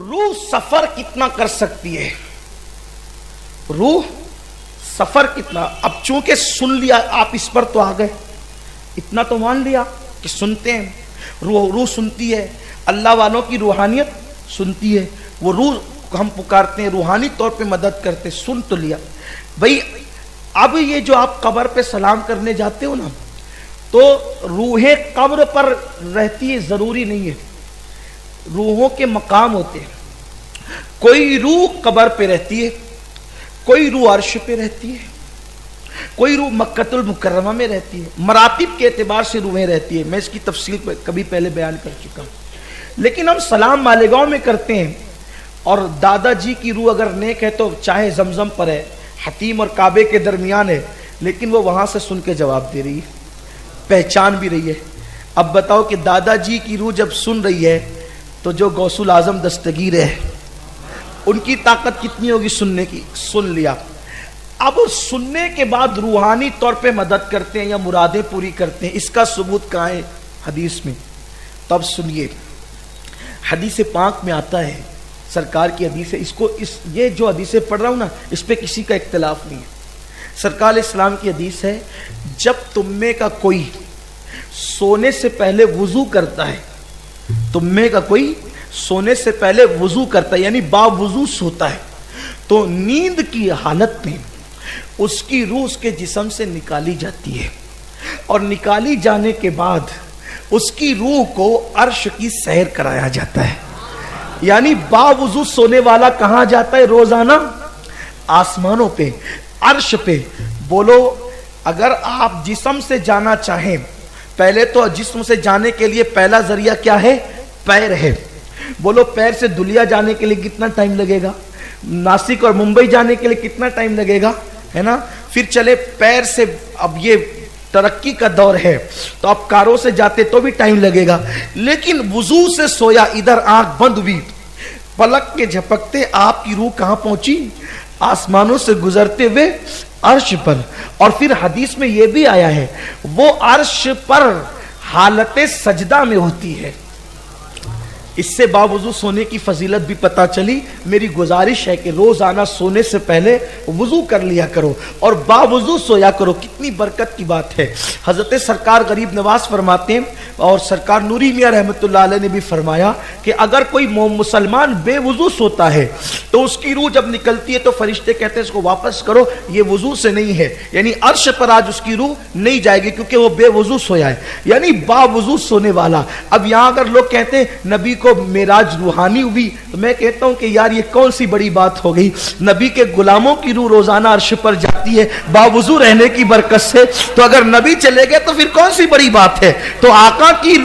روح سفر کتنا کر سکتی ہے؟ روح سفر کتنا؟ اب چونکہ سن لیا آپ، اس پر تو آ گئے، اتنا تو مان لیا کہ سنتے ہیں، روح سنتی ہے، اللہ والوں کی روحانیت سنتی ہے، وہ روح ہم پکارتے ہیں، روحانی طور پہ مدد کرتے، سن تو لیا بھائی۔ اب یہ جو آپ قبر پہ سلام کرنے جاتے ہو نا، تو روحیں قبر پر رہتی ہے ضروری نہیں ہے، روحوں کے مقام ہوتے ہیں۔ کوئی روح قبر پہ رہتی ہے، کوئی روح عرش پہ رہتی ہے، کوئی روح مکۃ المکرمہ میں رہتی ہے، مراتب کے اعتبار سے روحیں رہتی ہے، میں اس کی تفصیل کبھی پہلے بیان کر چکا ہوں۔ لیکن ہم سلام مالیگاؤں میں کرتے ہیں، اور دادا جی کی روح اگر نیک ہے تو چاہے زمزم پر ہے، حتیم اور کعبے کے درمیان ہے، لیکن وہ وہاں سے سن کے جواب دے رہی ہے، پہچان بھی رہی ہے۔ اب بتاؤ کہ دادا جی کی روح جب سن رہی ہے تو جو غوث الاعظم دستگیر ہے ان کی طاقت کتنی ہوگی سننے کی؟ سن لیا۔ اب سننے کے بعد روحانی طور پہ مدد کرتے ہیں یا مرادیں پوری کرتے ہیں، اس کا ثبوت کہاں ہے؟ حدیث میں۔ تو اب سنیے، حدیث پاک میں آتا ہے، سرکار کی حدیث ہے، یہ جو حدیثیں پڑھ رہا ہوں نا، اس پہ کسی کا اختلاف نہیں ہے۔ سرکار اسلام کی حدیث ہے، جب تم میں کا کوئی سونے سے پہلے وضو کرتا ہے، تم میں کا کوئی سونے سے پہلے وضو کرتا ہے یعنی با وضو سوتا ہے، تو نیند کی حالت میں اس کی روح اس کے جسم سے نکالی جاتی ہے، اور نکالی جانے کے بعد اس کی روح کو عرش کی سیر کرایا جاتا ہے۔ یعنی با وضو سونے والا کہاں جاتا ہے روزانہ؟ آسمانوں پہ، عرش پہ۔ بولو، اگر آپ جسم سے جانا چاہیں، پہلے تو جسم سے جانے کے لیے پہلا ذریعہ کیا ہے؟ پیر ہے۔ بولو، پیر سے دلیا جانے کے لیے کتنا ٹائم لگے گا؟ ناسک اور ممبئی جانے کے لیے کتنا ٹائم لگے گا؟ ہے نا؟ پھر چلے پیر سے، اب یہ ترقی کا دور ہے تو آپ کاروں سے جاتے تو بھی ٹائم لگے گا، لیکن وضو سے سویا، ادھر آنکھ بند ہوئی، پلک کے جھپکتے آپ کی روح کہاں پہنچی؟ آسمانوں سے گزرتے ہوئے عرش پر۔ اور پھر حدیث میں یہ بھی آیا ہے، وہ عرش پر حالت سجدہ میں ہوتی ہے۔ اس سے باوضو سونے کی فضیلت بھی پتا چلی۔ میری گزارش ہے کہ روزانہ سونے سے پہلے وضو کر لیا کرو اور باوضو سویا کرو، کتنی برکت کی بات ہے۔ حضرت سرکار غریب نواز فرماتے ہیں، اور سرکار نوری میاں رحمۃ اللہ علیہ نے بھی فرمایا کہ اگر کوئی مسلمان بے وضو سوتا ہے تو اس کی روح جب نکلتی ہے تو فرشتے کہتے ہیں اس کو واپس کرو، یہ وضو سے نہیں ہے، یعنی عرش پر آج اس کی روح نہیں جائے گی کیونکہ وہ بے وضو سویا ہے، یعنی باوضو سونے والا۔ اب یہاں اگر لوگ کہتے ہیں نبی کو معراج روحانی ہوئی، تو میں کہتا ہوں کہ یار یہ کون سی بڑی بات ہو گئی؟ نبی کے غلاموں کی روح روزانہ عرش پر جاتی ہے باوضو رہنے کی برکت سے، تو اگر نبی چلے گئے تو پھر کون سی بڑی بات ہے؟ تو آقا کی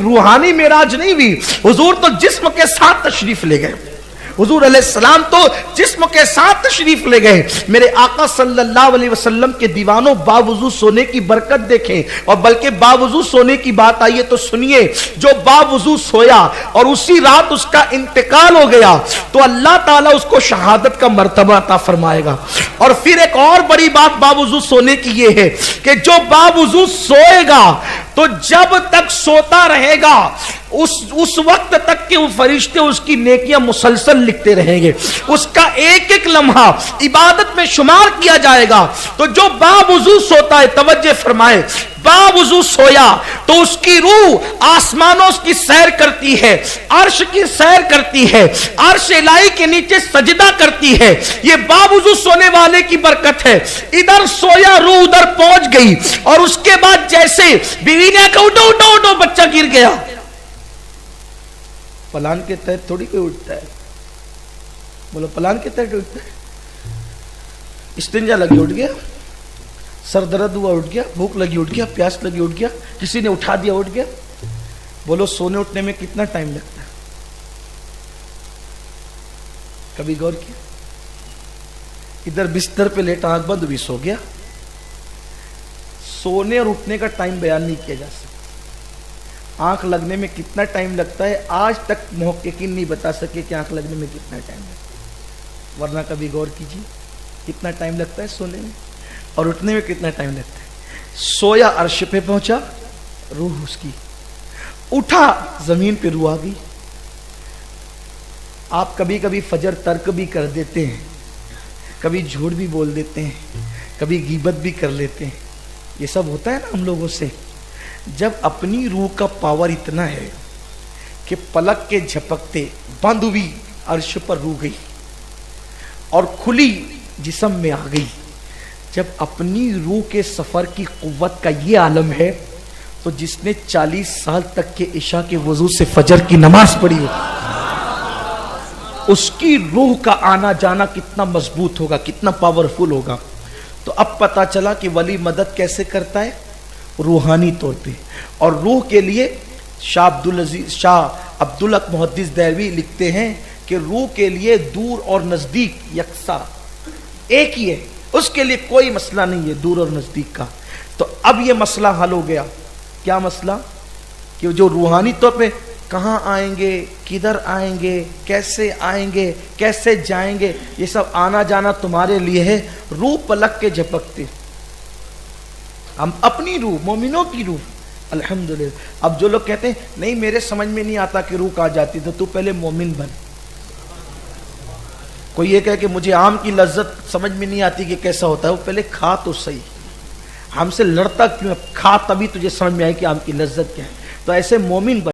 روحانی معراج نہیں ہوئی، حضور تو جسم کے ساتھ تشریف لے گئے، حضور علیہ السلام تو جسم کے ساتھ تشریف لے گئے۔ میرے آقا صلی اللہ علیہ وسلم کے دیوانوں، باوضو سونے کی برکت دیکھیں، اور بلکہ باوضو سونے کی بات آئی ہے تو سنیے، جو باوضو سویا اور اسی رات اس کا انتقال ہو گیا تو اللہ تعالیٰ اس کو شہادت کا مرتبہ عطا فرمائے گا۔ اور پھر ایک اور بڑی بات باوضو سونے کی یہ ہے کہ جو باوضو سوئے گا تو جب تک سوتا رہے گا اس وقت تک کہ وہ فرشتے اس کی نیکیاں مسلسل لکھتے رہیں گے، اس کا ایک ایک لمحہ عبادت میں شمار کیا جائے گا۔ تو جو باوضو سوتا ہے، توجہ فرمائے، باوضو سویا تو اس کی روح آسمانوں کی سیر کرتی ہے، عرش کی سیر کرتی ہے، عرش الہی کے نیچے سجدہ کرتی ہے۔ یہ باوضو سونے والے کی برکت ہے۔ ادھر سویا، روح ادھر پہنچ گئی، اور اس کے بعد جیسے بیوی نے کہا اٹھو اٹھو اٹھو، بچہ گر گیا، پلان کے تحت تھوڑی کوئی اٹھتا ہے، بولو پلان کے تحت اٹھتا ہے؟ استنجا لگی اٹھ گیا، سر درد ہوا اٹھ گیا، بھوک لگی اٹھ گیا، پیاس لگی اٹھ گیا، کسی نے اٹھا دیا اٹھ گیا۔ بولو سونے اٹھنے میں کتنا ٹائم لگتا ہے؟ کبھی غور کیا؟ ادھر بستر پہ لیٹا آنکھ بند بھی سو گیا۔ سونے اور اٹھنے کا ٹائم بیان نہیں کیا جا سکتا۔ آنکھ لگنے میں کتنا ٹائم لگتا ہے آج تک محققین نہیں بتا سکے کہ آنکھ لگنے میں کتنا ٹائم لگتا ہے، ورنہ کبھی غور کیجیے کتنا ٹائم لگتا ہے سونے میں اور اٹھنے میں کتنا ٹائم لگتا ہے۔ سویا عرش پہ پہنچا، روح اس کی، اٹھا زمین پہ روح آ گئی، آپ کبھی کبھی فجر ترک بھی کر دیتے ہیں، کبھی جھوٹ بھی بول دیتے ہیں، کبھی غیبت بھی کر لیتے ہیں، یہ سب ہوتا ہے نا ہم لوگوں سے۔ جب اپنی روح کا پاور اتنا ہے کہ پلک کے جھپکتے بند ہوئی عرش پر روح گئی اور کھلی جسم میں آ گئی، جب اپنی روح کے سفر کی قوت کا یہ عالم ہے تو جس نے 40 سال تک کے عشاء کے وضو سے فجر کی نماز پڑھی ہو، اس کی روح کا آنا جانا کتنا مضبوط ہوگا، کتنا پاورفل ہوگا۔ تو اب پتا چلا کہ ولی مدد کیسے کرتا ہے، روحانی طور پہ۔ اور روح کے لیے شاہ عبدالحق محدث دہلوی لکھتے ہیں کہ روح کے لیے دور اور نزدیک یکساں ایک ہی ہے، اس کے لیے کوئی مسئلہ نہیں ہے دور اور نزدیک کا۔ تو اب یہ مسئلہ حل ہو گیا، کیا مسئلہ؟ کہ جو روحانی طور پہ کہاں آئیں گے، کدھر آئیں گے، کیسے آئیں گے، کیسے جائیں گے، یہ سب آنا جانا تمہارے لیے ہے۔ روح پلک کے جھپکتے، ہم اپنی روح، مومنوں کی روح، الحمدللہ۔ اب جو لوگ کہتے ہیں نہیں میرے سمجھ میں نہیں آتا کہ روح کہاں جاتی، تو پہلے مومن بن۔ کوئی یہ کہے کہ مجھے آم کی لذت سمجھ میں نہیں آتی کہ کیسا ہوتا ہے، وہ پہلے کھا تو صحیح، ہم سے لڑتا کیوں ہے، کھا تبھی تجھے سمجھ میں آئے کہ آم کی لذت کیا ہے۔ تو ایسے مومن بن۔